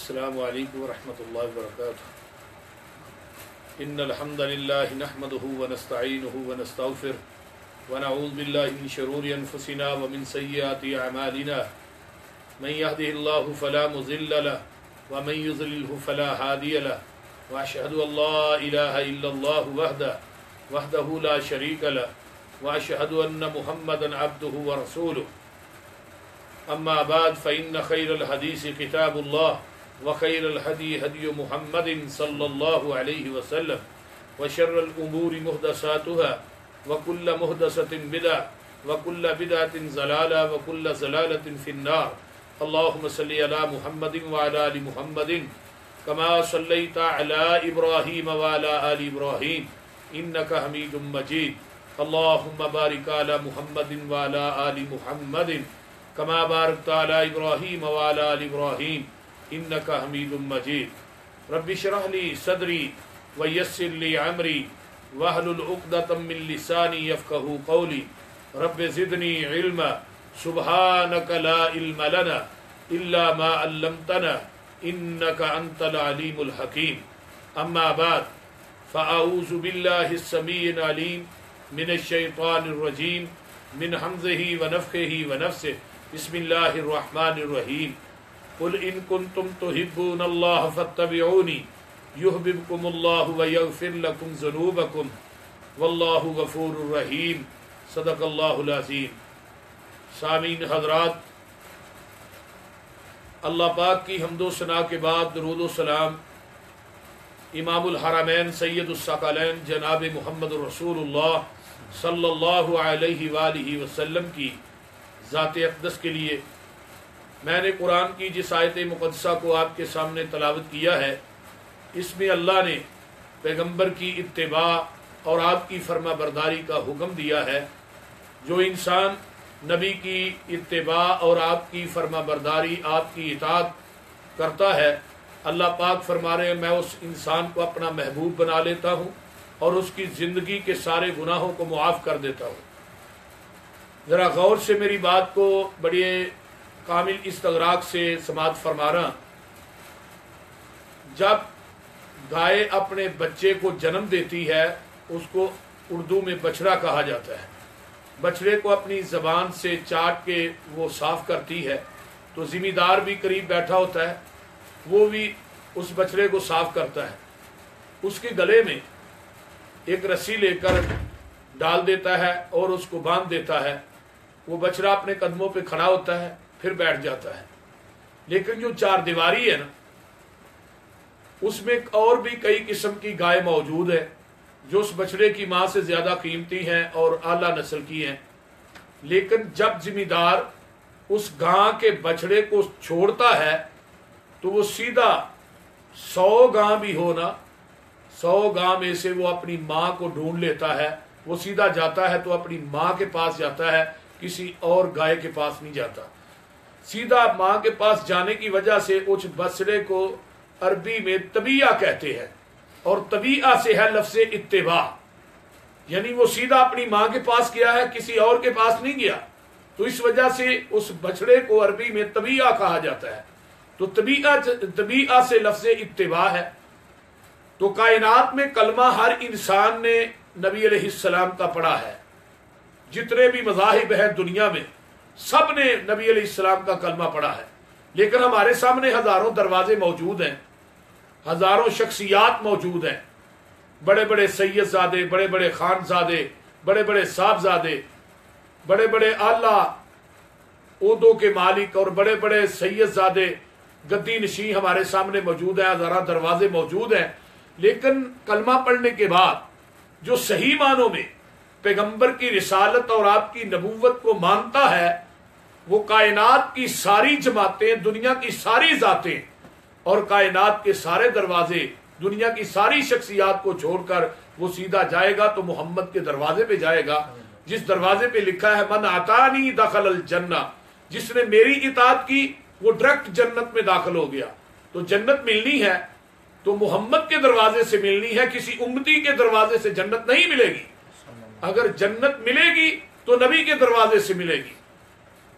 السلام علیکم ورحمۃ اللہ وبرکاتہ ان الحمد للہ نحمده ونستعینه ونستغفره ونعوذ باللہ من شرور انفسنا ومن سیئات اعمالنا من يهده الله فلا مضل له ومن يضلل فلا هادي له واشهد ان لا اله الا الله وحده لا شريك له واشهد ان محمدا عبده ورسوله اما بعد فان خير الحديث كتاب الله وخير الهدي هدي محمد صلى الله عليه وسلم وشر الامور محدثاتها وكل محدثة بدعة وكل بدعة ضلالة وكل ضلالة في النار. اللهم صل على محمد وعلى ال محمد كما صليت على ابراهيم وعلى ال ابراهيم انك حميد مجيد. اللهم بارك على محمد وعلى ال محمد كما باركت على ابراهيم وعلى ال ابراهيم انك حميد مجيد. رب اشرح لي صدري ويسر لي امري واحلل عقدة من لساني يفقهوا قولي. رب زدني علما سبحانك لا علم لنا الا ما علمتنا انك انت العليم الحكيم. اما بعد فاعوذ بالله السميع العليم من الشيطان الرجيم من همزه ونفخه ونفثه. بسم الله الرحمن الرحيم. قل ان كنتم تحبون الله فاتبعوني يحببكم الله ويغفر لكم ذنوبكم والله غفور رحيم. صدق اللہ العظیم. سامعین حضرات، اللہ پاک کی حمد و ثنا کے بعد درود و سلام امام الحرمین سید الثقلین جناب محمد رسول اللہ صلی اللہ علیہ وآلہ وسلم کی ذات اقدس کے لیے میں نے قرآن کی جس آیت مقدسہ کو آپ کے سامنے تلاوت کیا ہے، اس میں اللہ نے پیغمبر کی اتباع اور آپ کی فرما برداری کا حکم دیا ہے. جو انسان نبی کی اتباع اور آپ کی فرما برداری، آپ کی اطاعت کرتا ہے، اللہ پاک فرما رہے ہیں میں اس انسان کو اپنا محبوب بنا لیتا ہوں اور اس کی زندگی کے سارے گناہوں کو معاف کر دیتا ہوں. ذرا غور سے میری بات کو بڑے کامل استغراق سے سماعت فرمانا. جب گائے اپنے بچے کو جنم دیتی ہے اس کو اردو میں بچڑا کہا جاتا ہے. بچڑے کو اپنی زبان سے چاٹ کے وہ صاف کرتی ہے تو ذمہ دار بھی قریب بیٹھا ہوتا ہے، وہ بھی اس بچڑے کو صاف کرتا ہے. اس کے گلے میں ایک رسی لے کر ڈال دیتا ہے اور اس کو باندھ دیتا ہے. وہ بچڑا اپنے قدموں پہ کھڑا ہوتا ہے، پھر بیٹھ جاتا ہے. لیکن جو چار دیواری ہے نا، اس میں اور بھی کئی قسم کی گائے موجود ہے جو اس بچڑے کی ماں سے زیادہ قیمتی ہیں اور اعلیٰ نسل کی ہیں. لیکن جب ذمہ دار اس گاں کے بچڑے کو چھوڑتا ہے تو وہ سیدھا 100 گاں بھی ہونا، 100 گاں میں سے وہ اپنی ماں کو ڈھونڈ لیتا ہے. وہ سیدھا جاتا ہے تو اپنی ماں کے پاس جاتا ہے، کسی اور گائے کے پاس نہیں جاتا. سیدھا ماں کے پاس جانے کی وجہ سے اس بچڑے کو عربی میں طبیعہ کہتے ہیں، اور طبیعہ سے ہے لفظ اتباع، یعنی وہ سیدھا اپنی ماں کے پاس گیا ہے، کسی اور کے پاس نہیں گیا. تو اس وجہ سے اس بچڑے کو عربی میں طبیعہ کہا جاتا ہے. تو طبیعہ سے لفظ اتباع ہے. تو کائنات میں کلمہ ہر انسان نے نبی علیہ السلام کا پڑھا ہے. جتنے بھی مذاہب ہیں دنیا میں سب نے نبی علیہ السلام کا کلمہ پڑھا ہے. لیکن ہمارے سامنے ہزاروں دروازے موجود ہیں، ہزاروں شخصیات موجود ہیں، بڑے بڑے سید زادے، بڑے بڑے خان زادے، بڑے بڑے صاحب زادے، بڑے بڑے اعلیٰ عہدوں کے مالک اور بڑے بڑے سید زادے گدی نشین ہمارے سامنے موجود ہیں، ہزاروں دروازے موجود ہیں. لیکن کلمہ پڑھنے کے بعد جو صحیح معنوں میں پیغمبر کی رسالت اور آپ کی نبوت کو مانتا ہے، وہ کائنات کی ساری جماعتیں، دنیا کی ساری ذاتیں اور کائنات کے سارے دروازے، دنیا کی ساری شخصیات کو چھوڑ کر وہ سیدھا جائے گا تو محمد کے دروازے پہ جائے گا، جس دروازے پہ لکھا ہے من اطاعنی دخل الجنہ. جس نے میری اطاعت کی وہ ڈائریکٹ جنت میں داخل ہو گیا. تو جنت ملنی ہے تو محمد کے دروازے سے ملنی ہے، کسی امتی کے دروازے سے جنت نہیں ملے گی. اگر جنت ملے گی تو نبی کے دروازے سے ملے گی.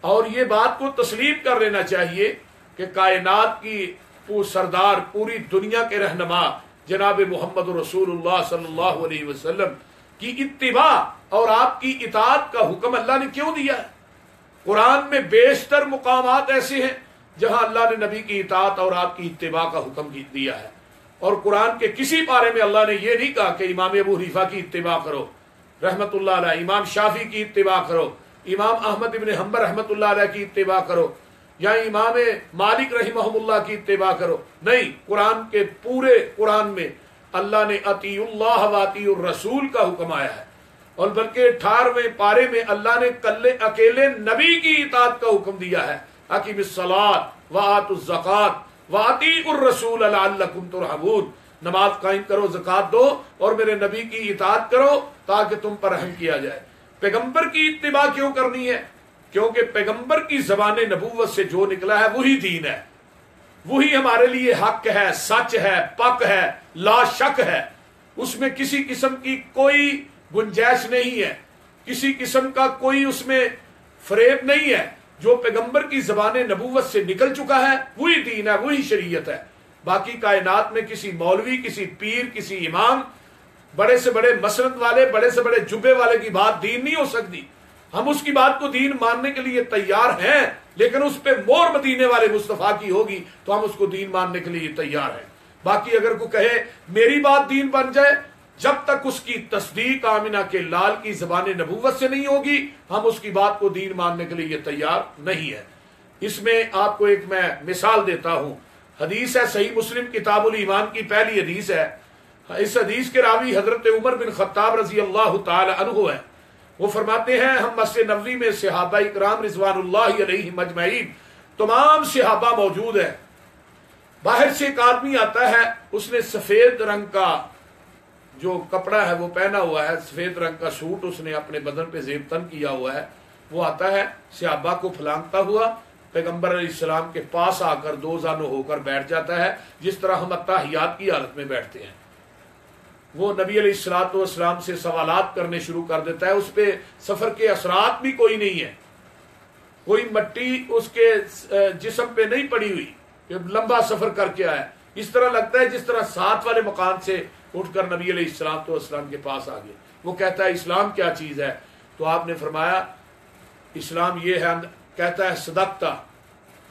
اور یہ بات کو تسلیم کر لینا چاہیے کہ کائنات کی سردار پوری دنیا کے رہنما جناب محمد رسول اللہ صلی اللہ علیہ وسلم کی اتباع اور آپ کی اطاعت کا حکم اللہ نے کیوں دیا ہے؟ قرآن میں بیشتر مقامات ایسے ہیں جہاں اللہ نے نبی کی اطاعت اور آپ کی اتباع کا حکم دیا ہے، اور قرآن کے کسی پارے میں اللہ نے یہ نہیں کہا کہ امام ابو حنیفہ کی اتباع کرو رحمت اللہ علیہ، امام شافعی کی اتباع کرو، امام احمد ابن حنبل رحمت اللہ علیہ کی اتباع کرو، یا امام مالک رحمہ اللہ کی اتباع کرو۔ نہیں، قرآن کے پورے قرآن میں اللہ نے اطیعوا اللہ و اطیعوا الرسول کا حکم آیا ہے، اور بلکہ 18ویں پارے میں اللہ نے اکیلے نبی کی اطاعت کا حکم دیا ہے، اقیموا الصلاۃ وآتوا الزکوٰۃ وأطیعوا الرسول لعلکم ترحمون، نماز قائم کرو، زکوٰۃ دو، اور میرے نبی کی اطاعت کرو تاکہ تم پر رحم کیا جائے۔ پیغمبر کی اتباع کیوں کرنی ہے؟ کیونکہ پیغمبر کی زبان نبوت سے جو نکلا ہے وہی دین ہے، وہی ہمارے لیے حق ہے، سچ ہے، پک ہے، لا شک ہے، اس میں کسی قسم کی کوئی گنجائش نہیں ہے، کسی قسم کا کوئی اس میں فریب نہیں ہے۔ جو پیغمبر کی زبان نبوت سے نکل چکا ہے وہی دین ہے، وہی شریعت ہے۔ باقی کائنات میں کسی مولوی، کسی پیر، کسی امام، بڑے سے بڑے مسند والے، بڑے سے بڑے جبے والے کی بات دین نہیں ہو سکتی۔ ہم اس کی بات کو دین ماننے کے لیے تیار ہیں، لیکن اس پہ مور مدینے والے مصطفیٰ کی ہوگی تو ہم اس کو دین ماننے کے لیے تیار ہیں۔ باقی اگر کوئی کہے میری بات دین بن جائے، جب تک اس کی تصدیق آمنہ کے لال کی زبان نبوت سے نہیں ہوگی ہم اس کی بات کو دین ماننے کے لیے تیار نہیں ہے۔ اس میں آپ کو ایک میں مثال دیتا ہوں، حدیث ہے صحیح مسلم کتاب الایمان کی پہلی حدیث ہے۔ اس حدیث کے راوی حضرت عمر بن خطاب رضی اللہ تعالی عنہ ہے۔ وہ فرماتے ہیں ہم مسجد نبوی میں صحابہ اکرام رضوان اللہ علیہم اجمعین تمام صحابہ موجود ہیں۔ باہر سے ایک آدمی آتا ہے، اس نے سفید رنگ کا جو کپڑا ہے وہ پہنا ہوا ہے، سفید رنگ کا سوٹ اس نے اپنے بدن پہ زیب تن کیا ہوا ہے۔ وہ آتا ہے صحابہ کو پھلانگتا ہوا پیغمبر علیہ السلام کے پاس آ کر دو زانو ہو کر بیٹھ جاتا ہے، جس طرح ہم اتحیات کی حالت میں بیٹھتے ہیں۔ وہ نبی علیہ الصلوۃ والسلام سے سوالات کرنے شروع کر دیتا ہے۔ اس پہ سفر کے اثرات بھی کوئی نہیں ہے، کوئی مٹی اس کے جسم پہ نہیں پڑی ہوئی کہ لمبا سفر کر کے آیا، اس طرح لگتا ہے جس طرح ساتھ والے مکان سے اٹھ کر نبی علیہ الصلوۃ والسلام کے پاس آ گئے۔ وہ کہتا ہے اسلام کیا چیز ہے؟ تو آپ نے فرمایا اسلام یہ ہے، کہتا ہے صدقتا،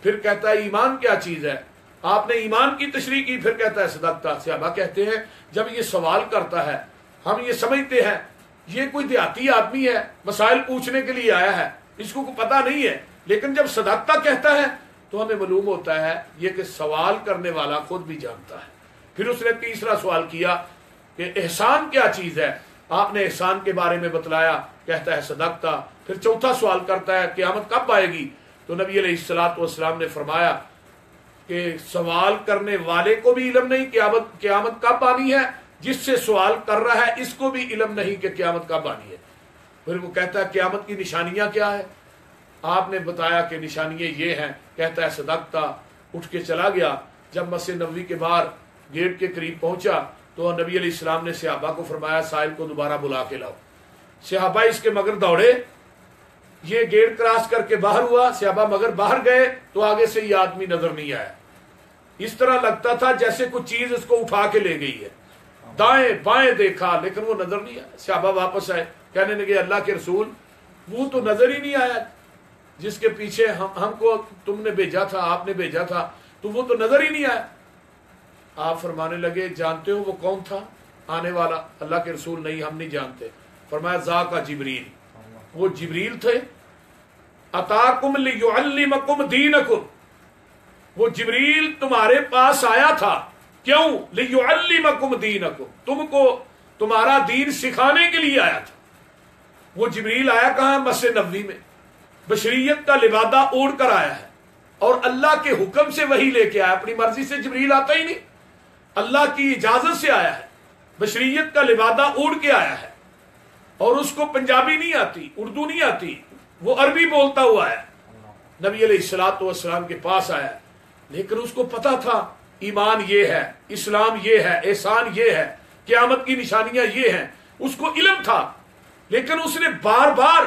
پھر کہتا ہے ایمان کیا چیز ہے؟ آپ نے ایمان کی تشریح کی، پھر کہتا ہے صدقتا۔ صحابہ کہتے ہیں جب یہ سوال کرتا ہے ہم یہ سمجھتے ہیں یہ کوئی دیہاتی آدمی ہے، مسائل پوچھنے کے لیے آیا ہے، اس کو کوئی پتہ نہیں ہے، لیکن جب صدقتا کہتا ہے تو ہمیں معلوم ہوتا ہے یہ کہ سوال کرنے والا خود بھی جانتا ہے۔ پھر اس نے تیسرا سوال کیا کہ احسان کیا چیز ہے؟ آپ نے احسان کے بارے میں بتلایا، کہتا ہے صدقتا۔ پھر چوتھا سوال کرتا ہے قیامت کب آئے گی؟ تو نبی علیہ الصلوۃ والسلام نے فرمایا کہ سوال کرنے والے کو بھی علم نہیں قیامت کب آنی ہے، جس سے سوال کر رہا ہے اس کو بھی علم نہیں کہ قیامت کب آنی ہے۔ پھر وہ کہتا ہے قیامت کی نشانیاں کیا ہے؟ آپ نے بتایا کہ نشانیاں یہ ہیں، کہتا ہے صدقتا، اٹھ کے چلا گیا۔ جب مسجد نبوی کے باہر گیٹ کے قریب پہنچا تو نبی علیہ السلام نے صحابہ کو فرمایا سائل کو دوبارہ بلا کے لاؤ۔ صحابہ اس کے مگر دوڑے، یہ گیٹ کراس کر کے باہر ہوا، صحابہ مگر باہر گئے تو آگے سے یہ آدمی نظر نہیں آیا۔ اس طرح لگتا تھا جیسے کچھ چیز اس کو اٹھا کے لے گئی ہے، دائیں بائیں دیکھا لیکن وہ نظر نہیں آیا۔ صحابہ واپس آئے، کہنے لگے اللہ کے رسول وہ تو نظر ہی نہیں آیا جس کے پیچھے ہم کو تم نے بھیجا تھا، آپ نے بھیجا تھا، تو وہ تو نظر ہی نہیں آیا۔ آپ فرمانے لگے جانتے ہو وہ کون تھا آنے والا؟ اللہ کے رسول نہیں، ہم نہیں جانتے۔ فرمایا ذاک جبریل، وہ جبریل تھے، اتاکم لیعلمکم دینکم، وہ جبریل تمہارے پاس آیا تھا، کیوں؟ لیعلمکم دینکم، تم کو تمہارا دین سکھانے کے لیے آیا تھا۔ وہ جبریل آیا کہاں؟ مسجد نبوی میں، بشریت کا لبادہ اوڑھ کر آیا ہے، اور اللہ کے حکم سے وہی لے کے آیا، اپنی مرضی سے جبریل آتا ہی نہیں، اللہ کی اجازت سے آیا ہے، بشریت کا لبادہ اوڑھ کے آیا ہے، اور اس کو پنجابی نہیں آتی، اردو نہیں آتی، وہ عربی بولتا ہوا ہے، نبی علیہ الصلوۃ والسلام کے پاس آیا، لیکن اس کو پتا تھا ایمان یہ ہے، اسلام یہ ہے، احسان یہ ہے، قیامت کی نشانیاں یہ ہیں، اس کو علم تھا، لیکن اس نے بار بار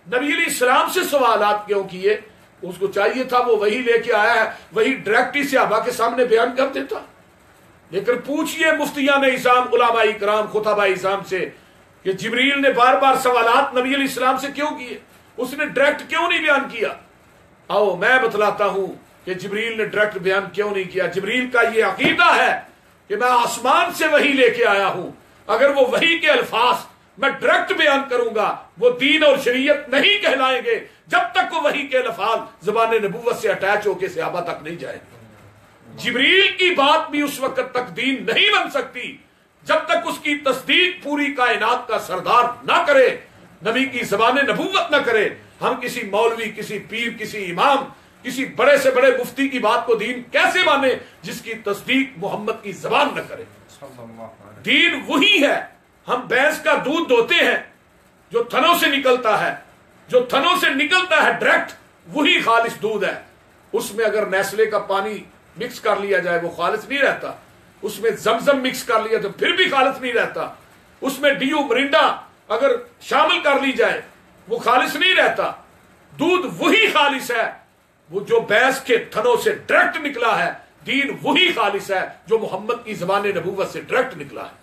نبی علیہ السلام سے سوالات کیوں کیے؟ اس کو چاہیے تھا وہ وہی لے کے آیا ہے وہی ڈائریکٹ ہی صحابہ کے سامنے بیان کر دیتا. لیکن پوچھئے مفتیان اعظام علماء اکرام خطباء اعظام سے کہ جبریل نے بار بار سوالات نبی علیہ السلام سے کیوں کیے, اس نے ڈائریکٹ کیوں نہیں بیان کیا؟ آؤ میں بتلاتا ہوں کہ جبریل نے ڈائریکٹ بیان کیوں نہیں کیا. جبریل کا یہ عقیدہ ہے کہ میں آسمان سے وحی لے کے آیا ہوں, اگر وہ وحی کے الفاظ میں ڈائریکٹ بیان کروں گا وہ دین اور شریعت نہیں کہلائیں گے جب تک وہ وحی کے الفاظ زبان نبوت سے اٹیچ ہو کے صحابہ تک نہیں جائیں. جبریل کی بات بھی اس وقت تک دین نہیں بن سکتی جب تک اس کی تصدیق پوری کائنات کا سردار نہ کرے, نبی کی زبان نبوت نہ کرے. ہم کسی مولوی, کسی پیر, کسی امام, کسی بڑے سے بڑے مفتی کی بات کو دین کیسے مانے جس کی تصدیق محمد کی زبان نہ کرے؟ دین وہی ہے. ہم بھینس کا دودھ دوتے ہیں جو تھنوں سے نکلتا ہے, جو تھنوں سے نکلتا ہے ڈائریکٹ وہی خالص دودھ ہے. اس میں اگر نیسلے کا پانی مکس کر لیا جائے وہ خالص نہیں رہتا, اس میں زمزم مکس کر لیا تو پھر بھی خالص نہیں رہتا, اس میں ڈیو مرنڈا اگر شامل کر لی جائے وہ خالص نہیں رہتا. دودھ وہی خالص ہے وہ جو بھینس کے تھنوں سے ڈائریکٹ نکلا ہے. دین وہی خالص ہے جو محمد کی زبان نبوت سے ڈائریکٹ نکلا ہے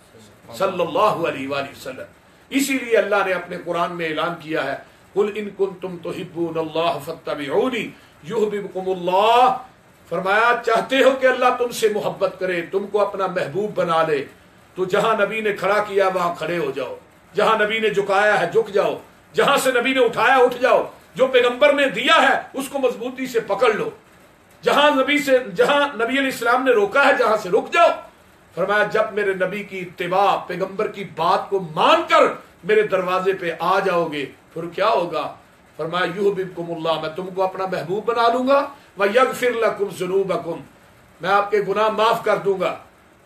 صلی اللہ علیہ وآلہ وسلم. اسی لیے اللہ نے اپنے قرآن میں اعلان کیا ہے قل ان کنتم تحبون اللہ فاتبعونی یحببکم اللہ. فرمایا چاہتے ہو کہ اللہ تم سے محبت کرے, تم کو اپنا محبوب بنا لے, تو جہاں نبی نے کھڑا کیا وہاں کھڑے ہو جاؤ, جہاں نبی نے جھکایا ہے جھک جاؤ, جہاں سے نبی نے اٹھایا اٹھ جاؤ, جو پیغمبر نے دیا ہے اس کو مضبوطی سے پکڑ لو, جہاں نبی علیہ السلام نے روکا ہے جہاں سے رک جاؤ. فرمایا جب میرے نبی کی اتباع پیغمبر کی بات کو مان کر میرے دروازے پہ آ جاؤ گے پھر کیا ہوگا؟ فرمایا یحببکم اللہ, میں تم کو اپنا محبوب بنا لوں گا, وَيَغْفِرْ لَكُمْ ذُنُوبَكُمْ, میں آپ کے گناہ معاف کر دوں گا.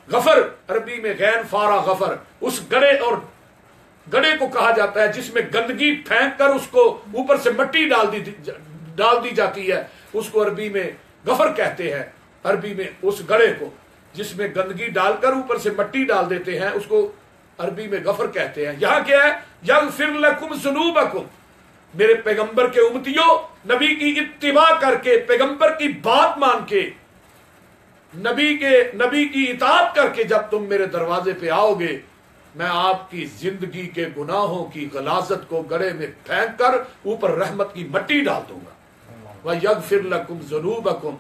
غفر عربی میں غین فارا غفر, اس گڑے کو کہا جاتا ہے جس میں گندگی پھینک کر اس کو اوپر سے مٹی ڈال دی جاتی ہے, اس کو عربی میں غفر کہتے ہیں. عربی میں اس گڑے کو جس میں گندگی ڈال کر اوپر سے مٹی ڈال دیتے ہیں اس کو عربی میں غفر کہتے ہیں. یہاں کیا ہے؟ یغفر لکم ذنوبکم, میرے پیغمبر کے امتیوں نبی کی اتباع کر کے پیغمبر کی بات مان کے نبی کی اطاعت کر کے جب تم میرے دروازے پہ آؤ گے میں آپ کی زندگی کے گناہوں کی غلاظت کو گڑے میں پھینک کر اوپر رحمت کی مٹی ڈال دوں گا. وَيَغْفِرْ لَكُمْ ذُنُوبَكُمْ,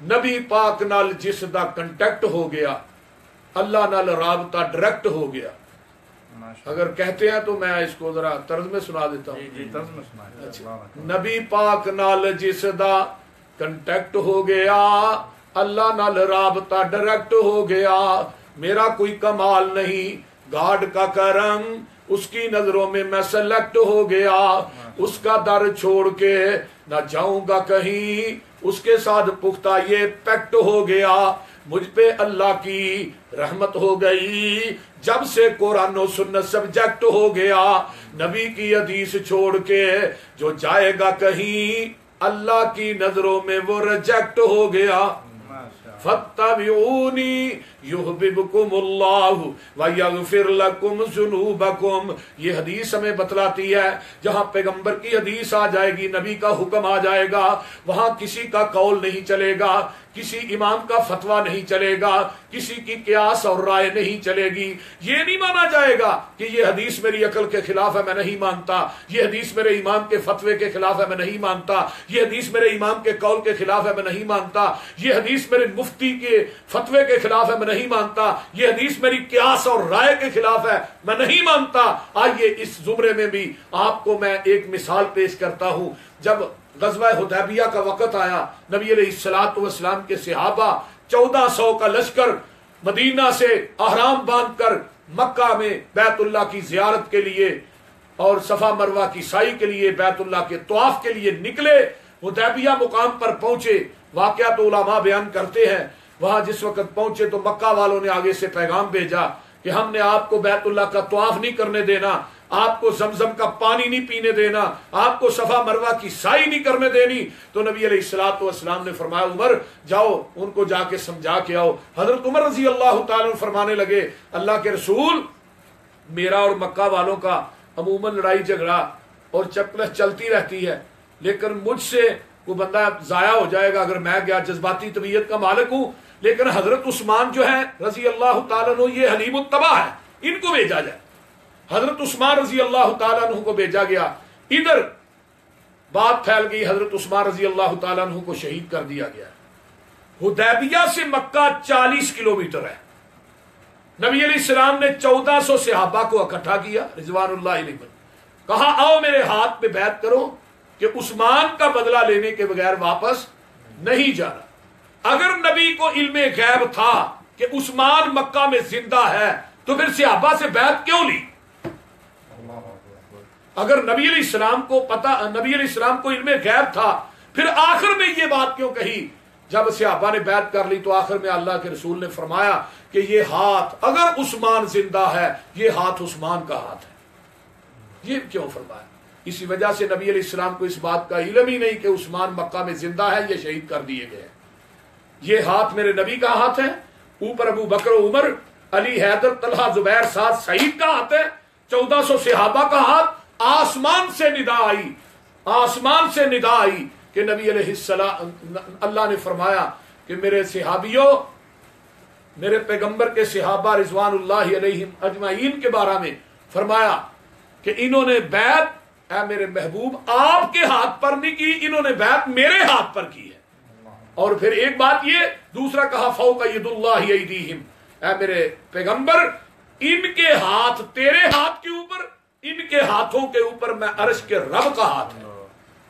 نبی پاک نال جس دا کنٹیکٹ ہو گیا, اللہ نال رابطہ ڈائریکٹ ہو گیا. اگر کہتے ہیں تو میں اس کو ذرا طرز میں سنا دیتا ہوں. نبی پاک نال جس دا کنٹیکٹ ہو گیا, اللہ نال رابطہ ڈائریکٹ ہو گیا, میرا کوئی کمال نہیں, گاڈ کا کرم, اس کی نظروں میں میں سلیکٹ ہو گیا, اس کا در چھوڑ کے نہ جاؤں گا کہیں, اس کے ساتھ پختہ یہ پیکٹ ہو گیا, مجھ پہ اللہ کی رحمت ہو گئی جب سے قرآن و سنت سبجیکٹ ہو گیا. نبی کی حدیث چھوڑ کے جو جائے گا کہیں اللہ کی نظروں میں وہ ریجیکٹ ہو گیا. فاتبعونی یحببکم اللہ ویغفر لکم ذنوبکم. یہ حدیث ہمیں بتلاتی ہے جہاں پیغمبر کی حدیث آ جائے گی, نبی کا حکم آ جائے گا, وہاں کسی کا قول نہیں چلے گا, کسی امام کا فتویٰ نہیں چلے گا, کسی کی قیاس اور رائے نہیں چلے گی. یہ نہیں مانا جائے گا کہ یہ حدیث میری عقل کے خلاف ہے میں نہیں مانتا, یہ حدیث میرے امام کے فتوے کے خلاف ہے میں نہیں مانتا, یہ حدیث میرے امام کے قول کے خلاف ہے میں نہیں مانتا, یہ حدیث میرے مفتی کے فتوے کے خلاف ہے میں نہیں مانتا, یہ حدیث میری قیاس اور رائے کے خلاف ہے میں نہیں مانتا. آئیے اس زمرے میں بھی آپ کو میں ایک مثال پیش کرتا ہوں. جب غزوہ حدیبیہ کا وقت آیا, نبی علیہ الصلوۃ والسلام کے صحابہ 1400 کا لشکر مدینہ سے احرام باندھ کر مکہ میں بیت اللہ کی زیارت کے لیے اور صفا مروہ کی سعی کے لیے, بیت اللہ کے طواف کے لیے نکلے. حدیبیہ مقام پر پہنچے, واقعہ تو علماء بیان کرتے ہیں, وہاں جس وقت پہنچے تو مکہ والوں نے آگے سے پیغام بھیجا کہ ہم نے آپ کو بیت اللہ کا طواف نہیں کرنے دینا, آپ کو زمزم کا پانی نہیں پینے دینا, آپ کو صفا مروہ کی سعی نہیں کرنے دینی. تو نبی علیہ الصلوۃ والسلام نے فرمایا عمر جاؤ ان کو جا کے سمجھا کے آؤ. حضرت عمر رضی اللہ تعالیٰ عنہ فرمانے لگے اللہ کے رسول, میرا اور مکہ والوں کا عموماً لڑائی جھگڑا اور چپلس چلتی رہتی ہے, لیکن مجھ سے کوئی بندہ ضائع ہو جائے گا اگر میں گیا، جذباتی طبیعت کا مالک ہوں، لیکن حضرت عثمان جو ہے رضی اللہ تعالیٰ عنہ یہ حلیم الطبع ہے، ان کو بھیجا جائے۔ حضرت عثمان رضی اللہ تعالیٰ عنہ کو بھیجا گیا، ادھر بات پھیل گئی، حضرت عثمان رضی اللہ تعالیٰ عنہ کو شہید کر دیا گیا۔ حدیبیہ سے مکہ 40 کلومیٹر ہے۔ نبی علیہ السلام نے 1400 صحابہ کو اکٹھا کیا رضوان اللہ علیہ، کہا آؤ میرے ہاتھ پہ بیعت کرو کہ عثمان کا بدلہ لینے کے بغیر واپس نہیں جانا۔ اگر نبی کو علم غیب تھا کہ عثمان مکہ میں زندہ ہے تو پھر صحابہ سے بیعت کیوں لی؟ اگر نبی علیہ السلام کو پتا، نبی علیہ السلام کو علم غیب تھا، پھر آخر میں یہ بات کیوں کہی؟ جب صحابہ نے بیعت کر لی تو آخر میں اللہ کے رسول نے فرمایا کہ یہ ہاتھ اگر عثمان زندہ ہے، یہ ہاتھ عثمان کا ہاتھ ہے۔ یہ کیوں فرمایا؟ اسی وجہ سے نبی علیہ السلام کو اس بات کا علم ہی نہیں کہ عثمان مکہ میں زندہ ہے، یہ شہید کر دیے گئے۔ یہ ہاتھ میرے نبی کا ہاتھ ہے، اوپر ابو بکر و عمر، علی، حیدر، طلحہ، زبیر، سعد، سعید کا ہاتھ ہے، 1400 صحابہ کا ہاتھ۔ آسمان سے ندا آئی، آسمان سے ندا آئی کہ نبی علیہ السلام، اللہ نے فرمایا کہ میرے صحابیوں، میرے پیغمبر کے صحابہ رضوان اللہ علیہم اجمعین کے بارے میں فرمایا کہ انہوں نے بیعت اے میرے محبوب آپ کے ہاتھ پر نہیں کی، انہوں نے بیعت میرے ہاتھ پر کی ہے۔ اور پھر ایک بات یہ، دوسرا کہا فوق ید اللہ ایدیہم، اے میرے پیغمبر ان کے ہاتھ تیرے ہاتھ کے اوپر، ان کے ہاتھوں کے اوپر میں عرش کے رب کا ہاتھ ہے۔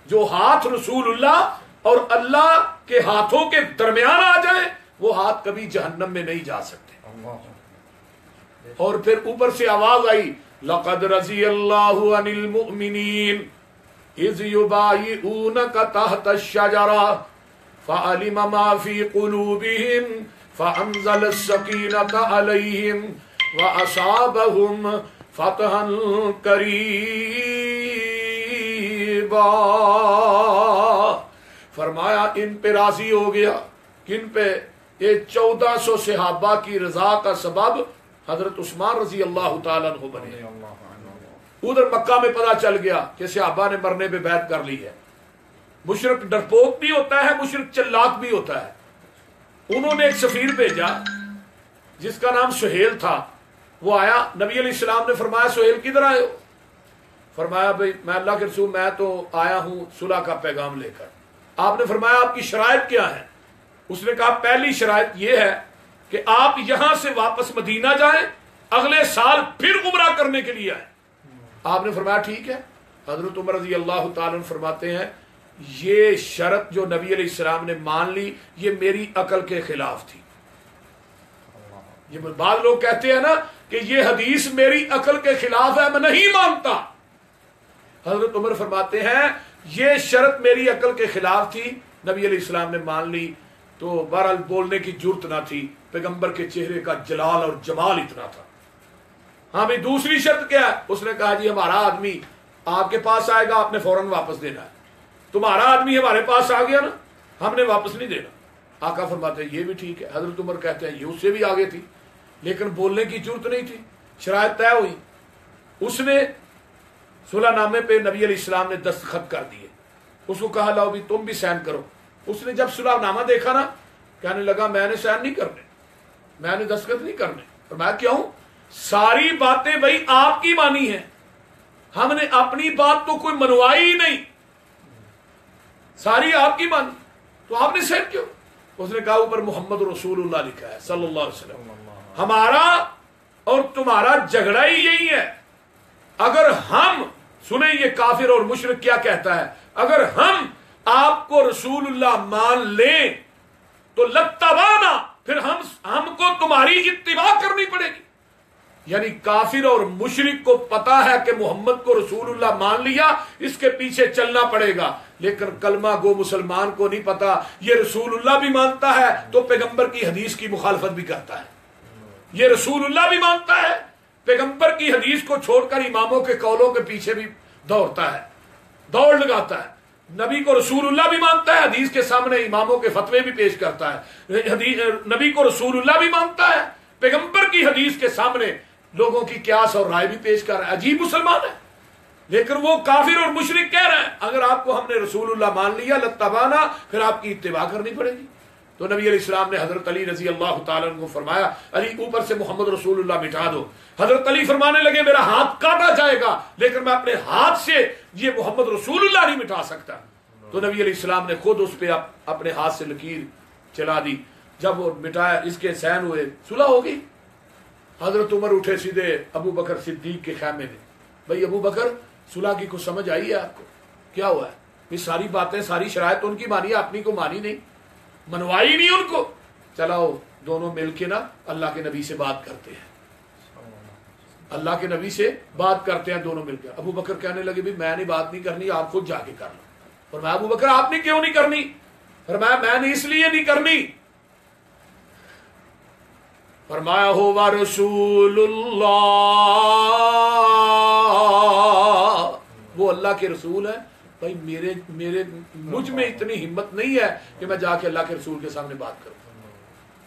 جو ہاتھ رسول اللہ اور اللہ کے ہاتھوں کے درمیان آ جائے وہ ہاتھ کبھی جہنم میں نہیں جا سکتے۔ اور پھر اوپر سے آواز آئی لقد رضی اللہ عن المؤمنین اذ یبایعونک تحت الشجرہ فعلم ما فی قلوبہم فانزل السکینۃ علیہم واصابہم فتحا قریبا۔ فرمایا ان پہ راضی ہو گیا، کن پہ؟ یہ 1400 صحابہ کی رضا کا سبب حضرت عثمان رضی اللہ تعالیٰ عنہ بنے۔ ادھر مکہ میں پتہ چل گیا کہ صحابہ نے مرنے پہ بیعت کر لی ہے۔ مشرک ڈرپوک بھی ہوتا ہے، مشرک چلاک بھی ہوتا ہے۔ انہوں نے ایک سفیر بھیجا جس کا نام سہیل تھا، وہ آیا، نبی علیہ السلام نے فرمایا سہیل کدھر آئے ہو؟ فرمایا بھئی میں اللہ کے رسول میں تو آیا ہوں صلح کا پیغام لے کر۔ آپ نے فرمایا آپ کی شرائط کیا ہے؟ اس نے کہا پہلی شرائط یہ ہے کہ آپ یہاں سے واپس مدینہ جائیں، اگلے سال پھر عمرہ کرنے کے لیے آئیں۔ آپ نے فرمایا ٹھیک ہے۔ حضرت عمر رضی اللہ تعالیٰ عنہ فرماتے ہیں یہ شرط جو نبی علیہ السلام نے مان لی یہ میری عقل کے خلاف تھی۔ یہ بعض لوگ کہتے ہیں نا کہ یہ حدیث میری عقل کے خلاف ہے، میں نہیں مانتا۔ حضرت عمر فرماتے ہیں یہ شرط میری عقل کے خلاف تھی، نبی علیہ السلام نے مان لی تو بہرحال بولنے کی جرت نہ تھی، پیغمبر کے چہرے کا جلال اور جمال اتنا تھا۔ ہاں بھائی دوسری شرط کیا ہے؟ اس نے کہا جی ہمارا آدمی آپ کے پاس آئے گا، آپ نے فوراً واپس دینا ہے۔ تمہارا آدمی ہمارے پاس آ گیا نا، ہم نے واپس نہیں دینا۔ آقا فرماتے ہیں یہ بھی ٹھیک ہے۔ حضرت عمر کہتے ہیں یہ اس سے بھی آگے تھی، لیکن بولنے کی جرت نہیں تھی۔ شرائط طے ہوئی، اس نے صلح نامے پہ نبی علیہ السلام نے دستخط کر دیے۔ اس کو کہا لاؤ بھی تم بھی سائن کرو۔ اس نے جب صلح نامہ دیکھا نا کہنے لگا میں نے سائن نہیں کرنے، میں نے دستخط نہیں کرنے۔ فرمایا کیوں؟ ساری باتیں بھائی آپ کی مانی ہیں، ہم نے اپنی بات تو کوئی منوائی ہی نہیں، ساری آپ کی مانی، تو آپ نے سائن کیوں؟ اس نے کہا اوپر محمد رسول اللہ لکھا ہے صلی اللہ علیہ وسلم، ہمارا اور تمہارا جھگڑا ہی یہی ہے۔ اگر ہم سنیں یہ کافر اور مشرک کیا کہتا ہے، اگر ہم آپ کو رسول اللہ مان لیں تو لتبانا، پھر ہم کو تمہاری اتباع کرنی پڑے گی۔ یعنی کافر اور مشرک کو پتا ہے کہ محمد کو رسول اللہ مان لیا، اس کے پیچھے چلنا پڑے گا، لیکن کلمہ گو مسلمان کو نہیں پتا یہ رسول اللہ بھی مانتا ہے تو پیغمبر کی حدیث کی مخالفت بھی کرتا ہے، یہ رسول اللہ بھی مانتا ہے، پیغمبر کی حدیث کو چھوڑ کر اماموں کے قولوں کے پیچھے بھی دوڑتا ہے، دوڑ لگاتا ہے، نبی کو رسول اللہ بھی مانتا ہے، حدیث کے سامنے اماموں کے فتوے بھی پیش کرتا ہے، نبی کو رسول اللہ بھی مانتا ہے، پیغمبر کی حدیث کے سامنے لوگوں کی قیاس اور رائے بھی پیش کر رہا ہے۔ عجیب مسلمان ہے، لیکن وہ کافر اور مشرک کہہ رہے ہیں اگر آپ کو ہم نے رسول اللہ مان لیا لتبانا، پھر آپ کی اتباع کرنی پڑے گی۔ تو نبی علیہ السلام نے حضرت علی رضی اللہ تعالیٰ عنہ کو فرمایا علی اوپر سے محمد رسول اللہ مٹا دو۔ حضرت علی فرمانے لگے میرا ہاتھ کاٹا جائے گا لیکن میں اپنے ہاتھ سے یہ محمد رسول اللہ نہیں مٹا سکتا۔ تو نبی علیہ السلام نے خود اس پہ اپنے ہاتھ سے لکیر چلا دی۔ جب وہ مٹایا اس کے سین ہوئے، صلح ہو گئی۔ حضرت عمر اٹھے سیدھے ابو بکر صدیق کے خیمے میں، بھائی ابو بکر صلح کی کچھ سمجھ آئی ہے آپ کو؟ کیا ہوا ہے؟ یہ ساری باتیں ساری شرائط ان کی مانی، اپنی کو مانی نہیں، منوائی نہیں ان کو۔ چلاؤ دونوں مل کے نا اللہ کے نبی سے بات کرتے ہیں، اللہ کے نبی سے بات کرتے ہیں دونوں مل کے۔ ابو بکر کہنے لگے بھی میں نے بات نہیں کرنی، آپ خود جا کے کر لو۔ فرمایا ابو بکر آپ نے کیوں نہیں کرنی؟ فرمایا میں نے اس لیے نہیں کرنی، فرمایا ہوا رسول اللہ، وہ اللہ کے رسول ہے۔ بھائی مجھ میں اتنی ہمت نہیں ہے کہ میں جا کے اللہ کے رسول کے سامنے بات کروں۔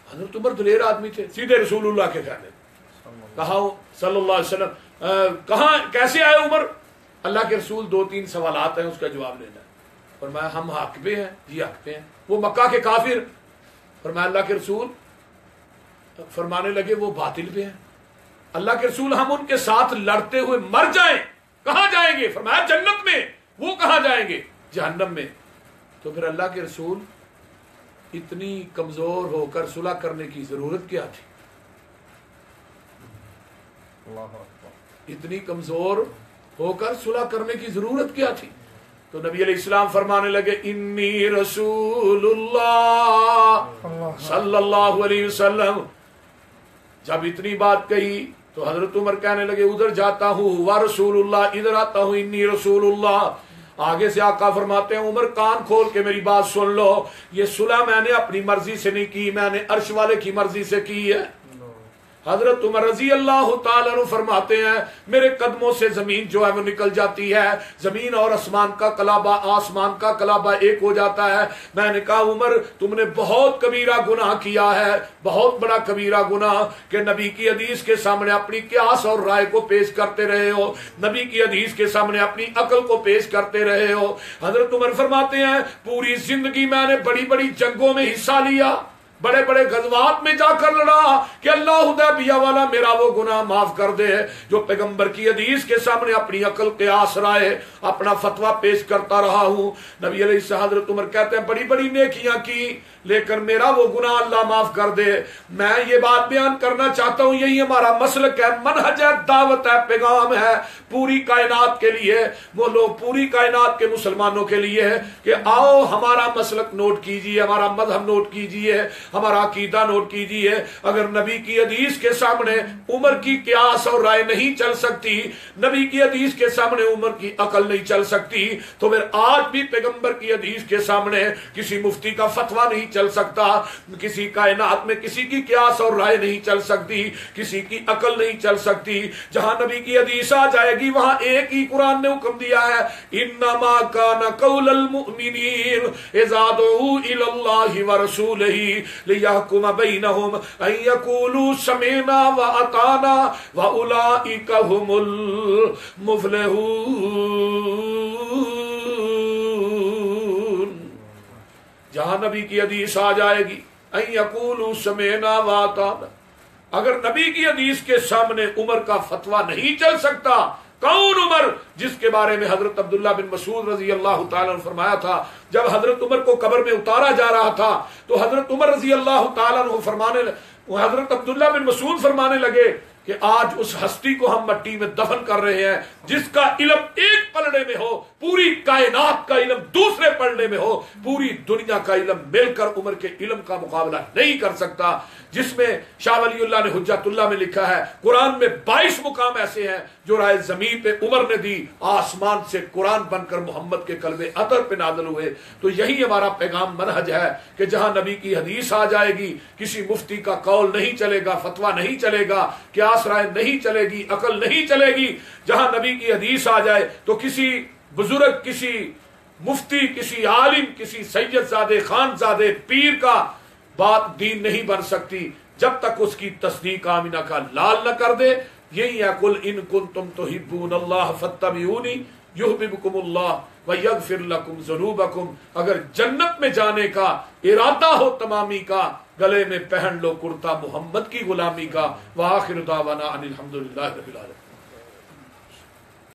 حضرت عمر دلیر آدمی تھے، سیدھے رسول اللہ کے کہنے کہا صلی اللہ علیہ وسلم کہاں کیسے آئے عمر؟ اللہ کے رسول 2-3 سوالات ہیں اس کا جواب لینا ہے۔ فرمایا ہم حق پہ ہیں، جی حق پہ ہیں۔ وہ مکہ کے کافر، فرمایا اللہ کے رسول، فرمانے لگے وہ باطل پہ ہیں۔ اللہ کے رسول ہم ان کے ساتھ لڑتے ہوئے مر جائیں کہاں جائیں گے؟ فرمایا جنت میں۔ وہ کہاں جائیں گے؟ جہنم میں۔ تو پھر اللہ کے رسول اتنی کمزور ہو کر صلح کرنے کی ضرورت کیا تھی؟ اتنی کمزور ہو کر صلح کرنے کی ضرورت کیا تھی؟ تو نبی علیہ السلام فرمانے لگے انی رسول اللہ صلی اللہ علیہ وسلم۔ جب اتنی بات کہی تو حضرت عمر کہنے لگے ادھر جاتا ہوں وا رسول اللہ، ادھر آتا ہوں انی رسول اللہ۔ آگے سے آقا فرماتے ہیں عمر کان کھول کے میری بات سن لو، یہ صلح میں نے اپنی مرضی سے نہیں کی، میں نے عرش والے کی مرضی سے کی ہے۔ حضرت عمر رضی اللہ تعالیٰ عنہ فرماتے ہیں میرے قدموں سے زمین جو ہے وہ نکل جاتی ہے، زمین اور آسمان کا کلابہ، آسمان کا کلابہ ایک ہو جاتا ہے۔ میں نے کہا عمر تم نے بہت کبیرہ گناہ کیا ہے، بہت بڑا کبیرہ گناہ کہ نبی کی حدیث کے سامنے اپنی قیاس اور رائے کو پیش کرتے رہے ہو، نبی کی حدیث کے سامنے اپنی عقل کو پیش کرتے رہے ہو۔ حضرت عمر فرماتے ہیں پوری زندگی میں نے بڑی بڑی جنگوں میں حصہ لیا، بڑے بڑے غزوات میں جا کر لڑا کہ اللہ حدیبیہ والا میرا وہ گناہ معاف کر دے، جو پیغمبر کی حدیث کے سامنے اپنی عقل قیاس رائے اپنا فتویٰ پیش کرتا رہا ہوں۔ نبی علیہ السلام حضرت عمر کہتے ہیں بڑی بڑی نیکیاں کی لیکن میرا وہ گناہ اللہ معاف کر دے۔ میں یہ بات بیان کرنا چاہتا ہوں، یہی ہمارا مسلک ہے، منہج ہے، دعوت ہے، پیغام ہے پوری کائنات کے لیے، وہ لوگ پوری کائنات کے مسلمانوں کے لیے کہ آؤ ہمارا مسلک نوٹ کیجئے، ہمارا مذہب نوٹ کیجئے، ہمارا عقیدہ نوٹ کیجئے۔ اگر نبی کی حدیث کے سامنے عمر کی قیاس اور رائے نہیں چل سکتی، نبی کی حدیث کے سامنے عمر کی عقل نہیں چل سکتی، تو پھر آج بھی پیغمبر کی حدیث کے سامنے کسی مفتی کا فتویٰ نہیں چل سکتا، کسی کائنات میں کسی کی قیاس اور رائے نہیں چل سکتی، کسی کی عقل نہیں چل سکتی۔ جہاں نبی کی حدیث آ جائے گی وہاں ایک ہی قرآن نے حکم دیا ہے انما کان قول المؤمنین اذا دعوا الی اللہ ورسولہ لیحکم بینہم ان یقولوا سمعنا واطعنا واولئک هم المفلحون۔ جہاں نبی کی حدیث آ جائے گی ان یقولوا سمعنا واطعنا، اگر نبی کی حدیث کے سامنے عمر کا فتویٰ نہیں چل سکتا، کون عمر جس کے بارے میں حضرت عبداللہ بن مسعود رضی اللہ تعالیٰ عنہ فرمایا تھا جب حضرت عمر کو قبر میں اتارا جا رہا تھا تو حضرت عمر رضی اللہ تعالیٰ عنہ حضرت عبداللہ بن مسعود فرمانے لگے کہ آج اس ہستی کو ہم مٹی میں دفن کر رہے ہیں جس کا علم ایک پلڑے میں ہو، پوری کائنات کا علم دوسرے پلڑے میں ہو، پوری دنیا کا علم مل کر عمر کے علم کا مقابلہ نہیں کر سکتا، جس میں شاہ ولی اللہ نے حجت اللہ میں لکھا ہے قرآن میں 22 مقام ایسے ہیں جو رائے زمین پہ عمر نے دی، آسمان سے قرآن بن کر محمد کے قلب اطہر پہ نازل ہوئے۔ تو یہی ہمارا پیغام منہج ہے کہ جہاں نبی کی حدیث آ جائے گی کسی مفتی کا قول نہیں چلے گا، فتویٰ نہیں چلے گا، قیاس رائے نہیں چلے گی، عقل نہیں چلے گی۔ جہاں نبی کی حدیث آ جائے تو کسی بزرگ، کسی مفتی، کسی عالم، کسی سید زادے، خان زادے، پیر کا بات دین نہیں بن سکتی جب تک اس کی تصدیق آمینہ کا لال نہ کر دے، یہی ہے قل ان کنتم تحبون اللہ فاتبعونی یحببکم اللہ ویغفر لکم ذنوبکم، اگر جنت میں جانے کا ارادہ ہو تمامی کا، گلے میں پہن لو کرتا محمد کی غلامی کا۔ وآخر دعوانا ان الحمدللہ رب العالمین۔